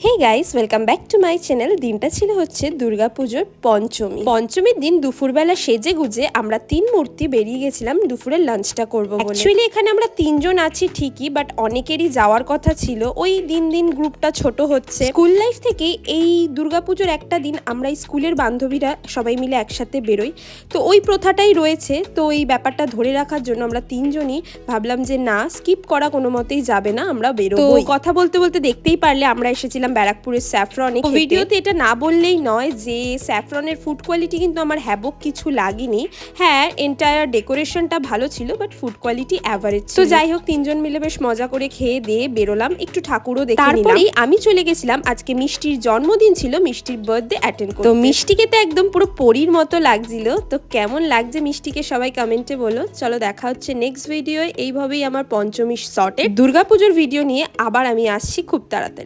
Hey guys, welcome back to my channel. দিনটা ছিল হচ্ছে দুর্গাপুজোর পঞ্চমীর দিন দুপুরবেলা সেজে গুজে আমরা তিন মূর্তি বেরিয়ে গেছিলাম দুপুরের লাঞ্চটা করব বলে। অ্যাকচুয়ালি এখানে আমরা তিনজন আছি ঠিকই, বাট অনেকেরই যাওয়ার কথা ছিল। ওই দিন দিন গ্রুপটা ছোট হচ্ছে। স্কুল লাইফ থেকে এই দুর্গাপুজোর একটা দিন আমরা স্কুলের বান্ধবীরা সবাই মিলে একসাথে বেরোই, তো ওই প্রথাটাই রয়েছে। তো এই ব্যাপারটা ধরে রাখার জন্য আমরা তিনজনই ভাবলাম যে না, স্কিপ করা কোনো মতেই যাবে না, আমরা বেরোবো। তো কথা বলতে বলতে দেখতেই পারলে আমরা এসেছিলাম ব্যারাকপুরের স্যাফরনে। ভিডিওতে এটা না বললেই নয় যে স্যাফরনের ফুড কোয়ালিটি কিন্তু আমার হ্যাবক কিছু লাগেনি। হ্যাঁ, এন্টায়ার ডেকোরেশনটা ভালো ছিল, বাট ফুড কোয়ালিটি অ্যাভারেজ। তো যাই হোক, তিনজন মিলে বেশ মজা করে খেয়ে দিয়ে বেরোলাম, একটু ঠাকুরও দেখে নিলাম। তারপরেই আমি চলে গেছিলাম, আজকে মিষ্টির জন্মদিন ছিল, মিষ্টির বার্থডে অ্যাটেন্ড করতে। তো মিষ্টিকে তো একদম পুরো পরীর মতো লাগছিল। তো কেমন লাগছে মিষ্টিকে সবাই কমেন্টে বলো। চলো, দেখা হচ্ছে নেক্সট ভিডিও। এইভাবেই আমার পঞ্চমী শর্টের দুর্গাপুজোর ভিডিও নিয়ে আবার আমি আসছি খুব তাড়াতাড়ি।